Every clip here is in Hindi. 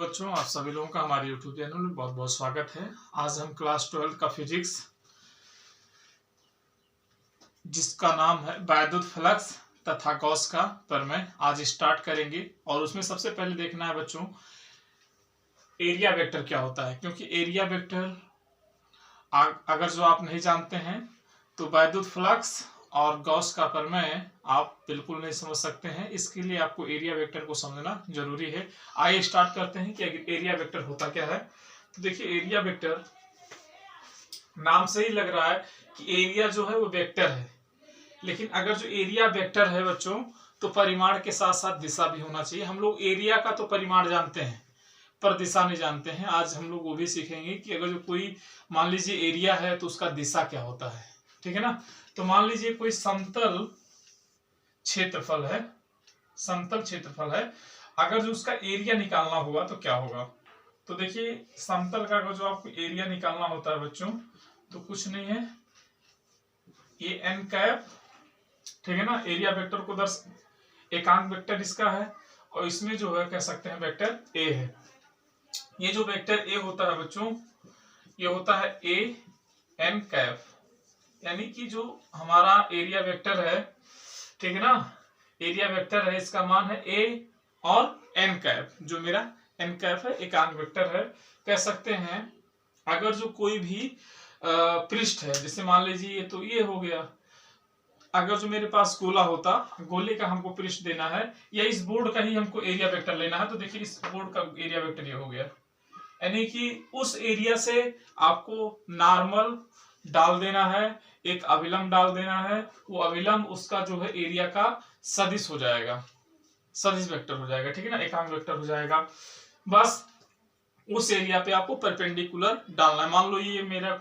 बच्चों, आप सभी लोगों का हमारे YouTube चैनल में बहुत बहुत स्वागत है। आज हम क्लास 12 का फिजिक्स जिसका नाम है वैद्युत फ्लक्स तथा गॉस का प्रमेय आज स्टार्ट करेंगे। और उसमें सबसे पहले देखना है बच्चों एरिया वेक्टर क्या होता है, क्योंकि एरिया वेक्टर अगर जो आप नहीं जानते हैं तो वैद्युत फ्लक्स और गॉस का प्रमेय आप बिल्कुल नहीं समझ सकते हैं। इसके लिए आपको एरिया वेक्टर को समझना जरूरी है। आइए स्टार्ट करते हैं कि एरिया वेक्टर होता क्या है। तो देखिए, एरिया वेक्टर नाम से ही लग रहा है कि एरिया जो है वो वेक्टर है, लेकिन अगर जो एरिया वेक्टर है बच्चों तो परिमाण के साथ साथ दिशा भी होना चाहिए। हम लोग एरिया का तो परिमाण जानते हैं पर दिशा नहीं जानते हैं। आज हम लोग वो भी सीखेंगे कि अगर जो कोई मान लीजिए एरिया है तो उसका दिशा क्या होता है। ठीक है ना। तो मान लीजिए कोई समतल क्षेत्रफल है, समतल क्षेत्रफल है, अगर जो उसका एरिया निकालना होगा तो क्या होगा। तो देखिए, समतल का अगर जो आपको एरिया निकालना होता है बच्चों तो कुछ नहीं है, ये एन कैप, ठीक है ना। एरिया वेक्टर को एकांक वेक्टर इसका है और इसमें जो है कह सकते हैं वेक्टर ए है। ये जो वेक्टर ए होता है बच्चों ये होता है ए एन कैप, यानी कि जो हमारा एरिया वेक्टर है, ठीक है ना, एरिया वेक्टर है, इसका मान है ए और एन कैप। जो मेरा एन कैप है एकांक वेक्टर है। कह सकते हैं अगर जो कोई भी पृष्ठ है, जैसे मान लीजिए ये तो ये हो गया, अगर जो मेरे पास गोला होता, गोले का हमको पृष्ठ देना है या इस बोर्ड का ही हमको एरिया वेक्टर लेना है, तो देखिए इस बोर्ड का एरिया वेक्टर ये हो गया, यानी कि उस एरिया से आपको नॉर्मल डाल देना है, एक अभिलंब डाल देना है, वो अभिलंब उसका जो है एरिया का सदिश हो जाएगा, सदिश वेक्टर हो जाएगा, ठीक है ना, एकांक वेक्टर हो जाएगा। बस उस एरिया पे आपको परपेंडिकुलर डालना है। मान लो ये मेरा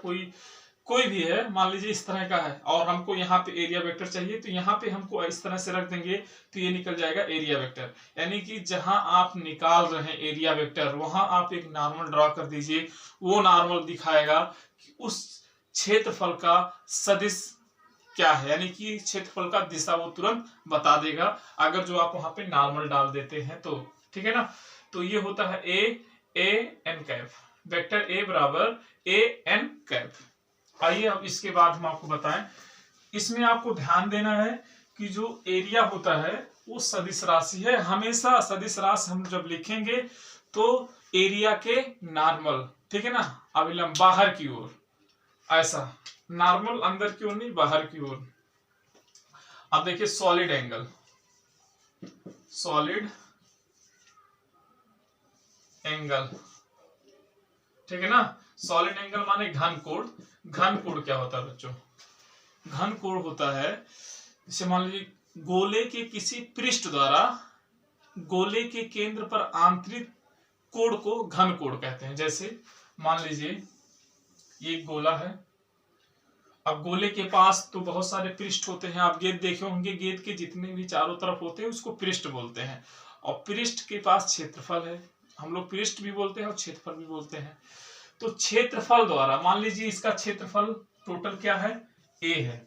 कोई भी है, मान लीजिए इस तरह का है और हमको यहाँ पे एरिया वेक्टर चाहिए, तो यहाँ पे हमको इस तरह से रख देंगे तो ये निकल जाएगा एरिया वेक्टर। यानी कि जहां आप निकाल रहे हैं एरिया वेक्टर वहां आप एक नॉर्मल ड्रॉ कर दीजिए, वो नॉर्मल दिखाएगा कि उस क्षेत्रफल का सदिश क्या है, यानी कि क्षेत्रफल का दिशा वो तुरंत बता देगा अगर जो आप वहां पे नॉर्मल डाल देते हैं तो, ठीक है ना। तो ये होता है A N cap, vector A बराबर ए एन कैप। आइए अब इसके बाद हम आपको बताएं, इसमें आपको ध्यान देना है कि जो एरिया होता है वो सदिश राशि है। हमेशा सदिश राशि हम जब लिखेंगे तो एरिया के नॉर्मल, ठीक है ना, अभिलंब बाहर की ओर, ऐसा नॉर्मल अंदर की ओर नहीं, बाहर की ओर। अब देखिए सॉलिड एंगल, सॉलिड एंगल, ठीक है ना। सॉलिड एंगल माने घन कोण। घन कोण क्या होता है बच्चों, घन कोण होता है जैसे मान लीजिए गोले के किसी पृष्ठ द्वारा गोले के केंद्र पर आंतरिक कोण को घन कोण कहते हैं। जैसे मान लीजिए ये गोला है, अब गोले के पास तो बहुत सारे पृष्ठ होते हैं, आप गेंद देखे होंगे, गेंद के जितने भी चारों तरफ होते हैं उसको पृष्ठ बोलते हैं, और पृष्ठ के पास क्षेत्रफल है, हम लोग पृष्ठ भी बोलते हैं और क्षेत्रफल भी बोलते हैं। तो क्षेत्रफल द्वारा मान लीजिए इसका क्षेत्रफल टोटल क्या है, ए है,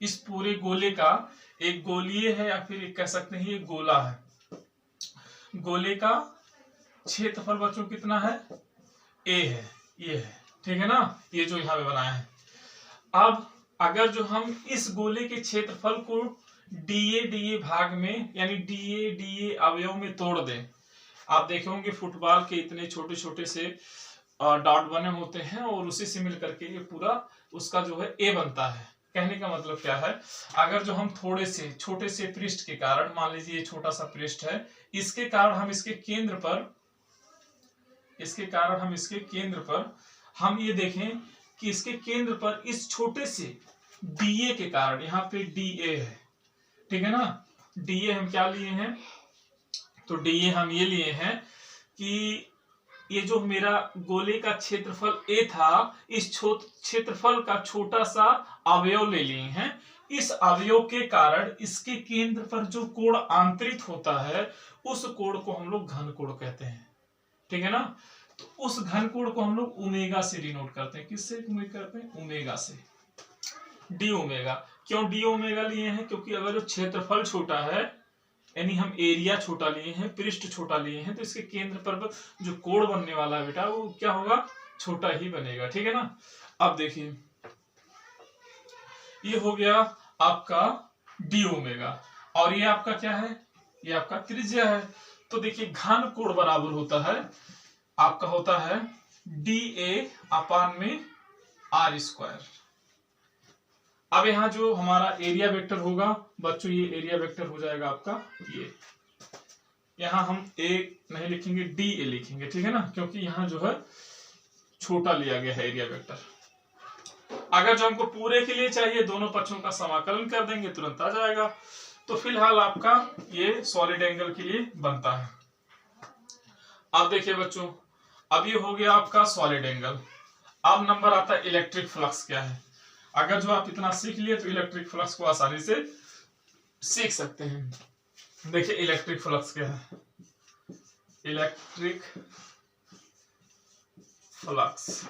इस पूरे गोले का, एक गोलीय है या फिर एक कह सकते हैं ये गोला है, गोले का क्षेत्रफल बच्चों कितना है, ए है, ये है, ठीक है ना, ये जो यहाँ पे बनाया है। अब अगर जो हम इस गोले के क्षेत्रफल को डीए भाग में, यानी डीए अवयव में तोड़ दें, आप देखे होंगे फुटबॉल के इतने छोटे छोटे से डॉट बने होते हैं और उसी से मिल करके ये पूरा उसका जो है ए बनता है। कहने का मतलब क्या है, अगर जो हम थोड़े से छोटे से पृष्ठ के कारण, मान लीजिए ये छोटा सा पृष्ठ है, इसके कारण हम इसके केंद्र पर हम ये देखें कि इसके केंद्र पर इस छोटे से डीए के कारण, यहाँ पे डीए है, ठीक है ना, डीए हम क्या लिए हैं, तो डीए हम ये लिए हैं कि ये जो मेरा गोले का क्षेत्रफल ए था, इस क्षेत्रफल का छोटा सा अवयव ले लिए हैं, इस अवयव के कारण इसके केंद्र पर जो कोण आंतरित होता है उस कोण को हम लोग घन कोण कहते हैं, ठीक है ना। तो उस घन कोण को हम लोग ओमेगा से डिनोट करते हैं, किससे करते हैं, ओमेगा से, डी ओमेगा। क्यों डी ओमेगा लिए हैं, क्योंकि अगर जो क्षेत्रफल छोटा है यानी हम एरिया छोटा लिए हैं, पृष्ठ छोटा लिए हैं, तो इसके केंद्र पर जो कोण बनने वाला है बेटा वो क्या होगा, छोटा ही बनेगा। ठीक है ना। अब देखिए ये हो गया आपका डी ओमेगा, और ये आपका क्या है, ये आपका त्रिज्या है। तो देखिए घन कोण बराबर होता है आपका, होता है डी ए अपान में आर स्क्वायर। अब यहाँ जो हमारा एरिया वेक्टर होगा बच्चों, ये एरिया वेक्टर हो जाएगा आपका ये, यहाँ हम ए नहीं लिखेंगे, डी ए लिखेंगे। ठीक है ना, क्योंकि यहाँ जो है छोटा लिया गया है एरिया वेक्टर। अगर जो हमको पूरे के लिए चाहिए, दोनों पक्षों का समाकलन कर देंगे तुरंत आ जाएगा। तो फिलहाल आपका ये सॉलिड एंगल के लिए बनता है। अब देखिए बच्चों, अब ये हो गया आपका सॉलिड एंगल। अब नंबर आता है इलेक्ट्रिक फ्लक्स क्या है। अगर जो आप इतना सीख लिए तो इलेक्ट्रिक फ्लक्स को आसानी से सीख सकते हैं। देखिए इलेक्ट्रिक फ्लक्स क्या है, इलेक्ट्रिक फ्लक्स,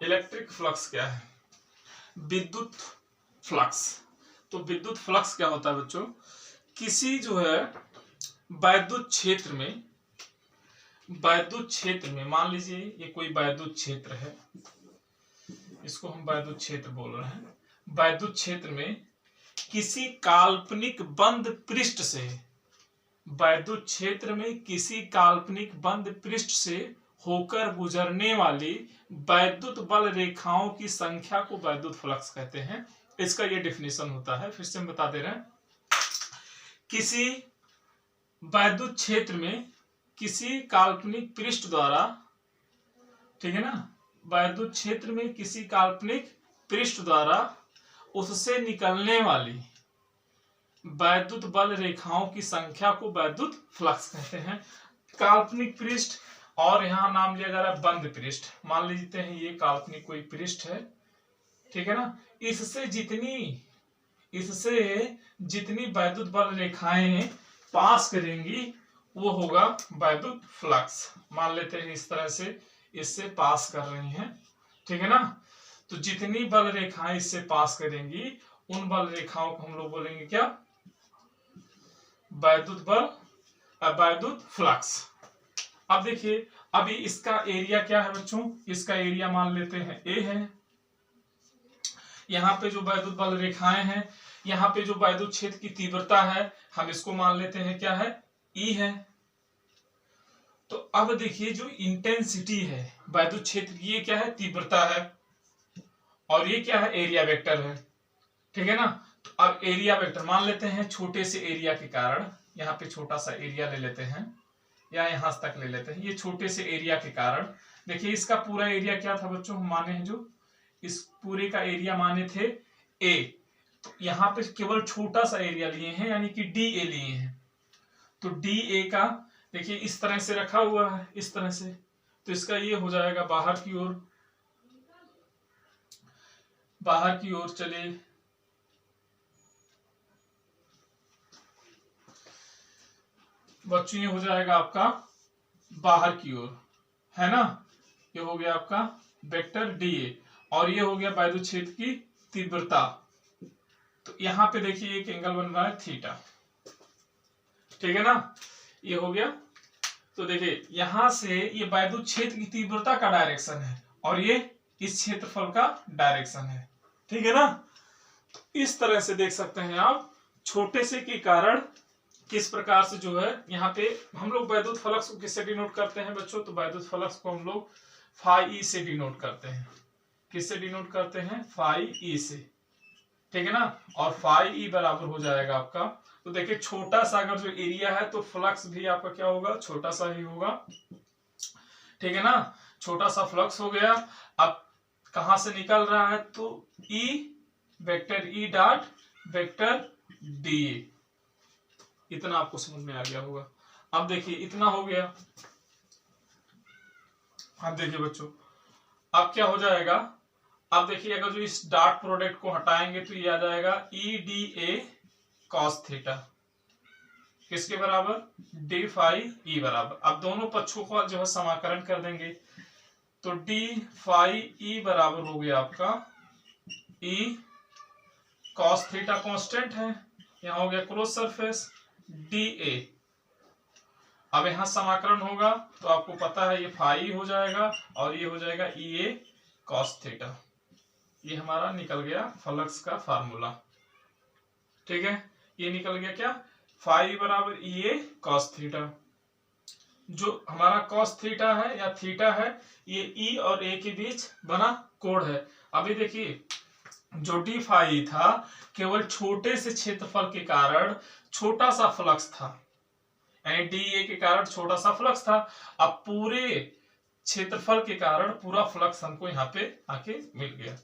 इलेक्ट्रिक फ्लक्स क्या है, विद्युत फ्लक्स। तो विद्युत फ्लक्स क्या होता है बच्चों, किसी जो है वैद्युत क्षेत्र में, वैद्युत क्षेत्र में मान लीजिए ये कोई वैद्युत क्षेत्र है, इसको हम वैद्युत क्षेत्र बोल रहे हैं। वैद्युत क्षेत्र में किसी काल्पनिक बंद पृष्ठ से, वैद्युत क्षेत्र में किसी काल्पनिक बंद पृष्ठ से होकर गुजरने वाली वैद्युत बल रेखाओं की संख्या को वैद्युत फ्लक्स कहते हैं। इसका ये डिफिनेशन होता है, फिर से हम बता दे रहे हैं। किसी वैद्युत क्षेत्र में किसी काल्पनिक पृष्ठ द्वारा, ठीक है ना, वैद्युत क्षेत्र में किसी काल्पनिक पृष्ठ द्वारा उससे निकलने वाली वैद्युत बल रेखाओं की संख्या को वैद्युत फ्लक्स कहते हैं। काल्पनिक पृष्ठ, और यहाँ नाम लिया जा रहा है बंद पृष्ठ। मान लेते हैं ये काल्पनिक कोई पृष्ठ है, ठीक है ना, इससे जितनी वैद्युत बल रेखाएं पास करेंगी वो होगा वैद्युत फ्लक्स। मान लेते हैं इस तरह से इससे पास कर रही हैं, ठीक है ना, तो जितनी बल रेखाएं इससे पास करेंगी उन बल रेखाओं को हम लोग बोलेंगे क्या, वैद्युत बल, वैद्युत फ्लक्स। अब देखिए अभी इसका एरिया क्या है बच्चों, इसका एरिया मान लेते हैं ए है। यहाँ पे जो वैद्युत बल रेखाएं हैं, यहाँ पे जो वैद्युत क्षेत्र की तीव्रता है हम इसको मान लेते हैं क्या है, ई है। तो अब देखिए जो इंटेंसिटी है वैद्युत क्षेत्र की, ये क्या है, तीव्रता है, और ये क्या है, एरिया वेक्टर है। ठीक है ना। तो अब एरिया वेक्टर मान लेते हैं, छोटे से एरिया के कारण, यहाँ पे छोटा सा एरिया ले लेते हैं या यहां तक ले लेते हैं। ये छोटे से एरिया के कारण देखिए इसका पूरा एरिया क्या था बच्चों, हम माने हैं जो इस पूरे का एरिया माने थे ए, तो यहाँ पे केवल छोटा सा एरिया लिए हैं यानी कि डी ए लिए हैं। तो डी ए का देखिए इस तरह से रखा हुआ है, इस तरह से, तो इसका ये हो जाएगा बाहर की ओर, बाहर की ओर चले बच्चों, ये हो जाएगा आपका बाहर की ओर, है ना। ये हो गया आपका वेक्टर डी ए, और ये हो गया वैद्युत क्षेत्र की तीव्रता। तो यहाँ पे देखिए एक एंगल बन रहा है थीटा, ठीक है ना, ये हो गया। तो देखिए यहां से ये वैद्युत क्षेत्र की तीव्रता का डायरेक्शन है और ये इस क्षेत्रफल का डायरेक्शन है, ठीक है ना। तो इस तरह से देख सकते हैं आप, छोटे से के कारण किस प्रकार से जो है यहाँ पे हम लोग वैद्युत फ्लक्स को किससे डिनोट करते हैं बच्चों, तो वैद्युत फ्लक्स को हम लोग फाई ई से डिनोट करते हैं। किससे डिनोट करते हैं, फाई ई से, ठीक है ना। और फाई ई बराबर हो जाएगा आपका, तो देखिए छोटा सा अगर जो एरिया है तो फ्लक्स भी आपका क्या होगा, छोटा सा ही होगा, ठीक है ना। छोटा सा फ्लक्स हो गया। अब कहां से निकल रहा है, तो E vector E dot vector D A, इतना आपको समझ में आ गया होगा। अब देखिए इतना हो गया। अब देखिए बच्चों अब क्या हो जाएगा, अब देखिए अगर जो इस डॉट प्रोडक्ट को हटाएंगे तो ये आ जाएगा E D A cos theta, किसके बराबर, डी फाई ई बराबर। अब दोनों पक्षों को जो है समाकलन कर देंगे, तो डी फाई ई बराबर हो गया आपका ई कॉस थीटा, कांस्टेंट है, यहाँ हो गया क्लोज सरफेस, डी ए। अब यहाँ समाकलन होगा तो आपको पता है ये फाई हो जाएगा और ये हो जाएगा ई ए कॉस थीटा। ये हमारा निकल गया फ्लक्स का फार्मूला। ठीक है, ये निकल गया क्या, फाई बराबर ई ए कॉस थीटा। जो हमारा कॉस थीटा है या थीटा है, ये ई और ए के बीच बना कोण है। अभी देखिए जो डी फाई था केवल छोटे से क्षेत्रफल के कारण छोटा सा फ्लक्स था, यानी डी ए के कारण छोटा सा फ्लक्स था। अब पूरे क्षेत्रफल के कारण पूरा फ्लक्स हमको यहाँ पे आके मिल गया।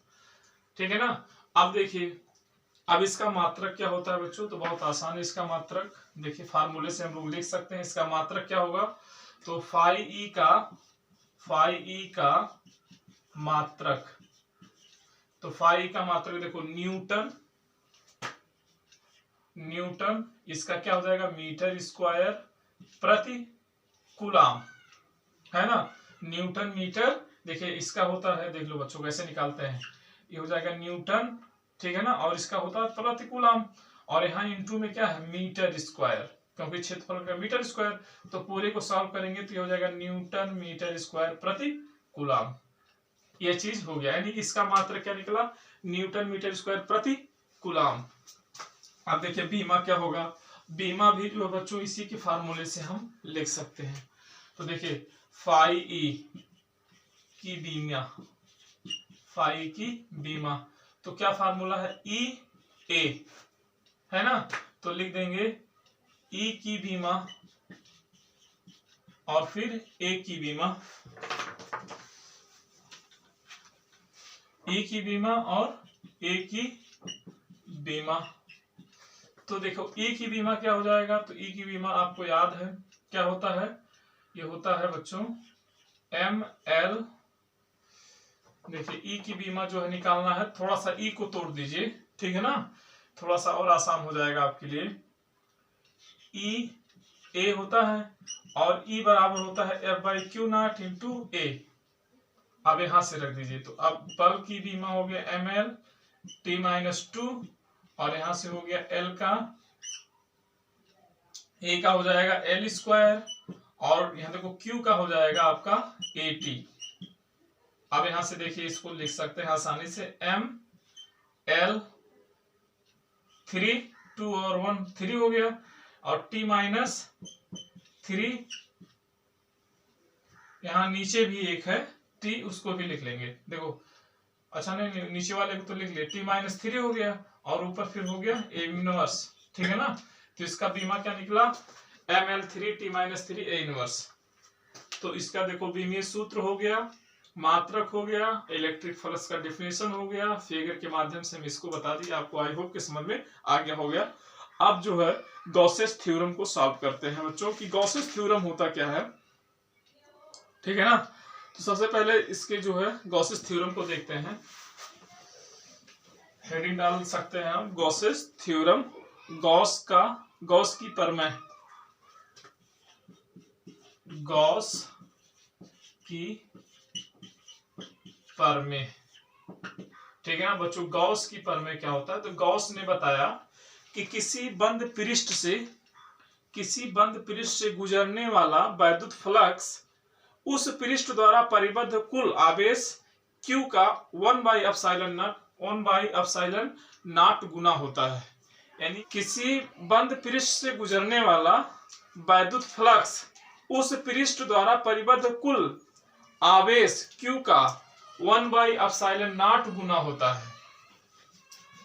ठीक है ना। अब देखिए अब इसका मात्रक क्या होता है बच्चों, तो बहुत आसान है इसका मात्रक। देखिए फार्मूले से हम लोग लिख सकते हैं इसका मात्रक क्या होगा, तो फाई ई का मात्रक, तो फाई का मात्रक देखो न्यूटन, इसका क्या हो जाएगा मीटर स्क्वायर प्रति कूलाम, है ना। न्यूटन मीटर, देखिए इसका होता है, देख लो बच्चों कैसे निकालते हैं, ये हो जाएगा न्यूटन, ठीक है ना, और इसका होता है प्रति कूलाम, और यहाँ इंटू में क्या है मीटर स्क्वायर, क्योंकि क्षेत्रफल का मीटर स्क्वायर, तो पूरे को सॉल्व करेंगे तो ये हो जाएगा न्यूटन मीटर स्क्वायर प्रति कूलाम। ये चीज हो गया, यानी इसका मात्रक क्या निकला, न्यूटन मीटर स्क्वायर प्रति कूलाम। अब देखिए बीमा क्या होगा, बीमा भी जो बच्चों इसी के फार्मूले से हम लिख सकते हैं। तो देखिए फाई ई की बीमा, तो क्या फार्मूला है ई ए, है ना, तो लिख देंगे ई की बीमा और फिर ए की बीमा, ई की बीमा और ए की बीमा। तो देखो ई की बीमा क्या हो जाएगा, तो ई की बीमा आपको याद है क्या होता है, ये होता है बच्चों एम एल। देखिए ई की बीमा जो है निकालना है, थोड़ा सा ई को तोड़ दीजिए, ठीक है ना, थोड़ा सा और आसान हो जाएगा आपके लिए। ई ए होता है और ई बराबर होता है F by q naught into A. अब यहां से रख दीजिए, तो अब बल की बीमा हो गया M L T minus two, और यहां से हो गया एल का, ए का हो जाएगा एल स्क्वायर, और यहां देखो क्यू का हो जाएगा आपका ए टी। अब यहां से देखिए इसको लिख सकते हैं आसानी से, एम एल 3 2 और 1 3 हो गया, और टी माइनस 3, यहां नीचे भी एक है टी, उसको भी लिख लेंगे। देखो अच्छा नहीं नीचे वाले को तो लिख लिया, टी माइनस 3 हो गया, और ऊपर फिर हो गया ए इनवर्स, ठीक है ना। तो इसका बीमा क्या निकला, M L 3 T minus 3 A inverse. तो इसका देखो बीमीय सूत्र हो गया, मात्रक हो गया, इलेक्ट्रिक फ्लक्स का डेफिनेशन हो गया, फिगर के माध्यम से हम इसको बता दिए आपको, आई होप कि समझ में आ गया हो गया। अब जो है गॉसेस थ्योरम को सॉल्व करते हैं बच्चों की। गॉसेस थ्योरम होता क्या है, ठीक है ना। तो सबसे पहले इसके जो है गॉसेस थ्योरम को देखते हैं, हेडिंग डाल सकते हैं हम गॉसेस थ्योरम। गॉस की प्रमेय, गॉस की प्रमेय, ठीक है ना बच्चों। गॉस की प्रमेय क्या होता है, तो गॉस ने बताया कि किसी बंद पृष्ठ से गुजरने वाला वैद्युत फ्लक्स उस पृष्ठ द्वारा परिबद्ध कुल आवेश Q का 1/एप्सिलॉन नॉट गुना होता है। यानी किसी बंद पृष्ठ से गुजरने वाला वैद्युत फ्लक्स उस पृष्ठ द्वारा परिबद्ध कुल आवेश Q का 1/एप्सिलॉन नॉट गुना होता है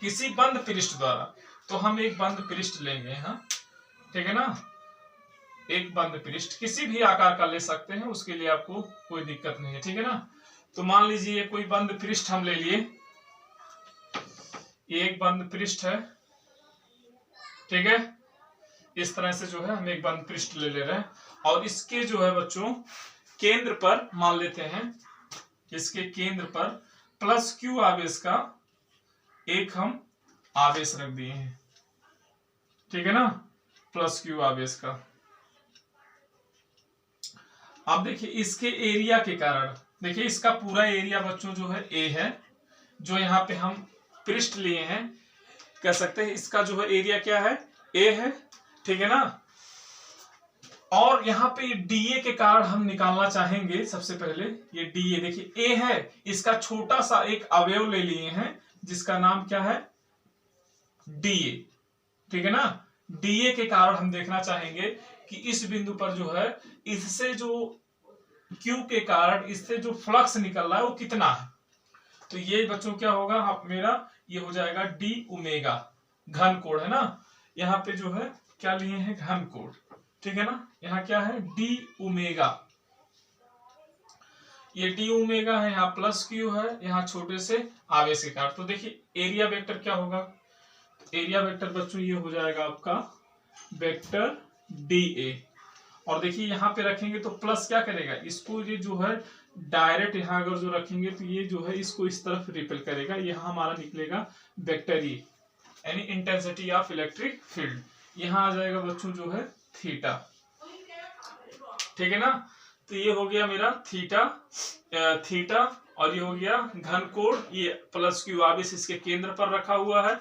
किसी बंद पृष्ठ द्वारा। तो हम एक बंद पृष्ठ लेंगे, हाँ ठीक है ना, एक बंद पृष्ठ किसी भी आकार का ले सकते हैं, उसके लिए आपको कोई दिक्कत नहीं है, ठीक है ना। तो मान लीजिए ये कोई बंद पृष्ठ हम ले लिए, ये एक बंद पृष्ठ है, ठीक है। इस तरह से जो है हम एक बंद पृष्ठ ले रहे हैं, और इसके जो है बच्चों केंद्र पर मान लेते हैं, इसके केंद्र पर प्लस Q आवेश का एक हम आवेश रख दिए हैं, ठीक है ना, प्लस Q आवेश का। अब देखिए इसके एरिया के कारण, देखिए इसका पूरा एरिया बच्चों जो है A है, जो यहाँ पे हम पृष्ठ लिए हैं, कह सकते हैं इसका जो है एरिया क्या है A है, ठीक है ना। और यहाँ पे डीए के कारण हम निकालना चाहेंगे सबसे पहले। ये डीए देखिए ए है, इसका छोटा सा एक अवयव ले लिए हैं जिसका नाम क्या है, डीए। ठीक है ना। डीए के कारण हम देखना चाहेंगे कि इस बिंदु पर जो है, इससे जो क्यू के कारण इससे जो फ्लक्स निकल रहा है वो कितना है। तो ये बच्चों क्या होगा मेरा, ये हो जाएगा डी ओमेगा, घन कोण है ना। यहाँ पे जो है क्या लिए हैं, घन कोण। ठीक है ना। यहाँ क्या है, डी ओमेगा, ये डी ओमेगा है, यहाँ प्लस क्यू है, यहाँ छोटे से आवेश के कारण। तो देखिए एरिया वेक्टर क्या होगा, एरिया वेक्टर बच्चों ये हो जाएगा आपका वेक्टर डी ए। और देखिए यहाँ पे रखेंगे तो प्लस क्या करेगा, इसको ये जो है डायरेक्ट यहाँ अगर जो रखेंगे तो ये जो है इसको इस तरफ रिपेल करेगा, यहाँ हमारा निकलेगा वेक्टर ई, यानी इंटेंसिटी ऑफ इलेक्ट्रिक फील्ड। यहाँ आ जाएगा बच्चों जो है थीटा। ठीक है ना। तो ये हो गया मेरा थीटा, थीटा, और ये हो गया घन कोण, ये प्लस क्यू आवेश इसके केंद्र पर रखा हुआ है।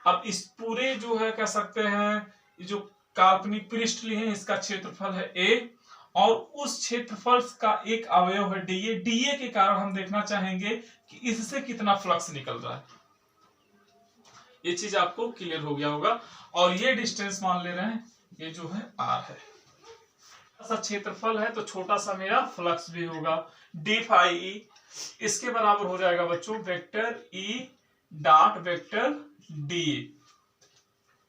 अब इस पूरे जो है कह सकते हैं जो काल्पनिक पृष्ठ लिए हैं इसका क्षेत्रफल है ए, और उस क्षेत्रफल का एक अवयव है डीए। डीए के कारण हम देखना चाहेंगे कि इससे कितना फ्लक्स निकल रहा है। ये चीज आपको क्लियर हो गया होगा। और ये डिस्टेंस मान ले रहे हैं, ये जो है आर है, सा क्षेत्रफल है तो छोटा सा मेरा फ्लक्स भी होगा, डी फाई ई। इसके बराबर हो जाएगा बच्चों vector E dot vector D,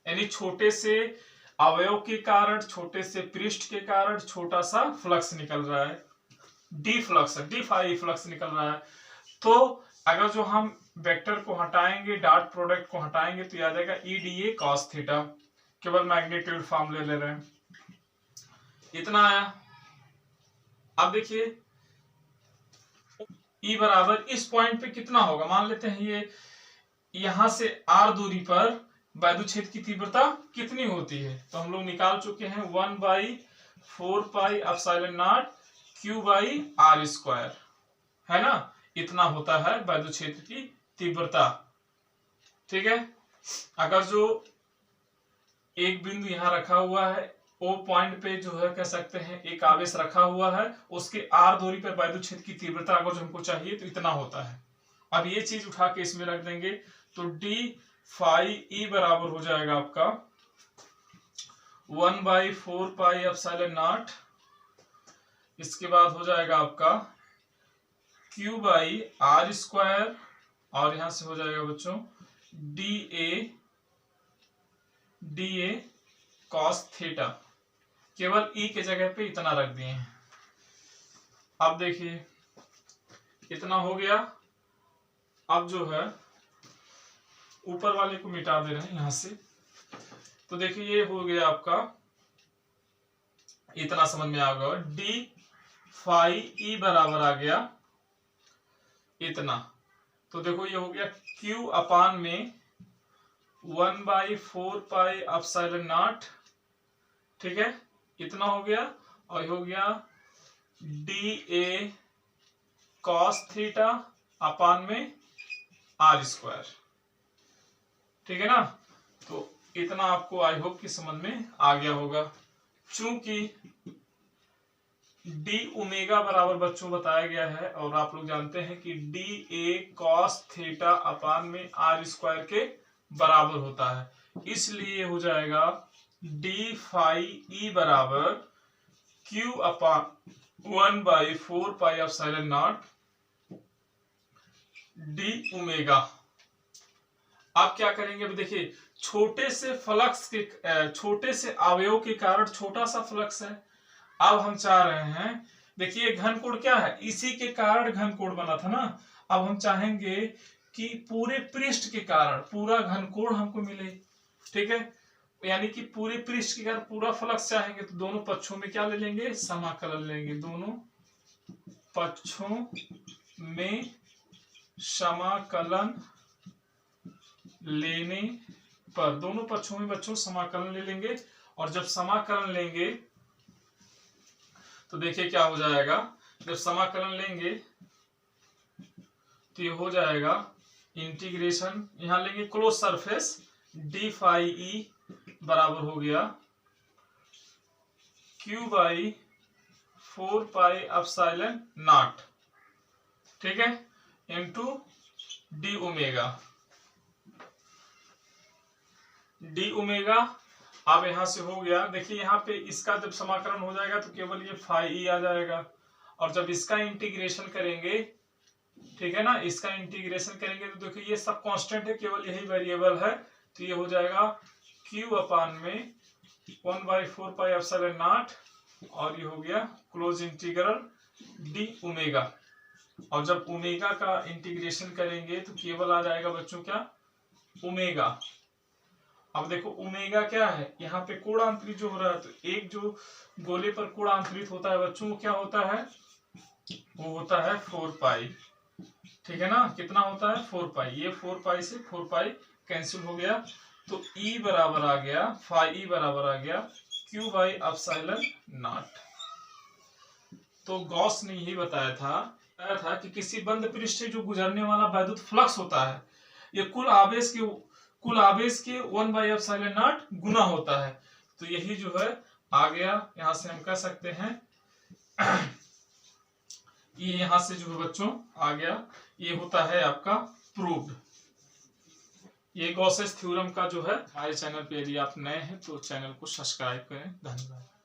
यानी छोटे से अवयव के कारण, छोटे से पृष्ठ के कारण छोटा सा फ्लक्स निकल रहा है, d flux, d phi flux निकल रहा है। तो अगर जो हम वेक्टर को हटाएंगे, डॉट प्रोडक्ट को हटाएंगे तो आ जाएगा E D A cos theta, केवल मैग्नीट्यूड फॉर्म ले रहे हैं, इतना आया। अब देखिए ई बराबर इस पॉइंट पे कितना होगा, मान लेते हैं ये यहां से आर दूरी पर वैद्युत क्षेत्र की तीव्रता कितनी होती है, तो हम लोग निकाल चुके हैं 1/4 pi epsilon naught Q by R square, है ना। इतना होता है वैद्युत क्षेत्र की तीव्रता। ठीक है। अगर जो एक बिंदु यहां रखा हुआ है, ओ पॉइंट पे जो है कह सकते हैं एक आवेश रखा हुआ है, उसके आर दूरी पर वैद्युत क्षेत्र की तीव्रता अगर जो हमको चाहिए तो इतना होता है। अब ये चीज उठा के इसमें रख देंगे तो डी फाई ई बराबर हो जाएगा आपका 1/4 पाई एप्सिलॉन नॉट, इसके बाद हो जाएगा आपका क्यू बाई आर स्क्वायर, और यहां से हो जाएगा बच्चों डी ए कॉस थीटा, केवल ई के जगह पे इतना रख दिए हैं। अब देखिए इतना हो गया। अब जो है ऊपर वाले को मिटा दे रहे हैं यहां से, तो देखिए ये हो गया आपका, इतना समझ में आ गया, डी फाई ई बराबर आ गया इतना। तो देखो ये हो गया क्यू अपान में 1/4 पाई एप्सिलॉन नॉट, ठीक है, इतना हो गया, और हो गया D A cos theta upon में आर स्क्वायर। ठीक है ना। तो इतना आपको आई होप की समझ में आ गया होगा। चूंकि डी ओमेगा बराबर बच्चों बताया गया है, और आप लोग जानते हैं कि D A cos theta upon में आर स्क्वायर के बराबर होता है, इसलिए हो जाएगा डी फाई ई बराबर Q upon 1/4 pi epsilon not D omega. अब क्या करेंगे, अब देखिए छोटे से फ्लक्स के, छोटे से अवयव के कारण छोटा सा फ्लक्स है। अब हम चाह रहे हैं, देखिए घन कोण क्या है, इसी के कारण घन कोण बना था ना। अब हम चाहेंगे कि पूरे पृष्ठ के कारण पूरा घन कोण हमको मिले। ठीक है, यानी कि पूरे पृष्ठ के कारण पूरा फ्लक्स चाहेंगे तो दोनों पक्षों में क्या ले लेंगे, समाकलन लेंगे। दोनों पक्षों में समाकलन लेने पर, दोनों पक्षों में बच्चों समाकलन ले लेंगे, और जब समाकलन लेंगे तो देखिए क्या हो जाएगा, जब समाकलन लेंगे तो ये हो जाएगा इंटीग्रेशन, यहां लेंगे close surface d phi E बराबर हो गया Q by 4 pi epsilon naught, ठीक है, into d omega. D omega अब यहां से हो गया, देखिए यहाँ पे इसका जब समाकलन हो जाएगा तो केवल ये फाई ई आ जाएगा, और जब इसका इंटीग्रेशन करेंगे, ठीक है ना, इसका इंटीग्रेशन करेंगे तो देखिए ये सब कांस्टेंट है, केवल यही वेरिएबल है, तो ये हो जाएगा क्यू अपान में 1/4 पाई एप्सिलॉन नॉट, और ये हो गया क्लोज इंटीग्रल डी ओमेगा। और जब ओमेगा का इंटीग्रेशन करेंगे तो केवल आ जाएगा बच्चों क्या, ओमेगा। अब देखो ओमेगा क्या है, यहाँ पे कोण अंतरित जो हो रहा है, तो एक जो गोले पर कोण अंतरित होता है बच्चों, क्या होता है, वो होता है 4 पाई, ठीक है ना, कितना होता है 4 पाई, ये 4 पाई से 4 पाई कैंसिल हो गया, तो E बराबर आ गया, फाई ई बराबर आ गया क्यू बाई एप्सिलॉन नॉट। तो गॉस ने यही बताया था कि किसी बंद पृष्ठ से जो गुजरने वाला वैद्युत फ्लक्स होता है, ये कुल आवेश के 1/एप्सिलॉन नॉट गुना होता है। तो यही जो है आ गया, यहां से हम कह सकते हैं ये यहां से जो है बच्चों आ गया, ये होता है आपका प्रूव्ड। ये गॉसेस थ्योरम का जो है, हमारे चैनल पे यदि आप नए हैं तो चैनल को सब्सक्राइब करें। धन्यवाद।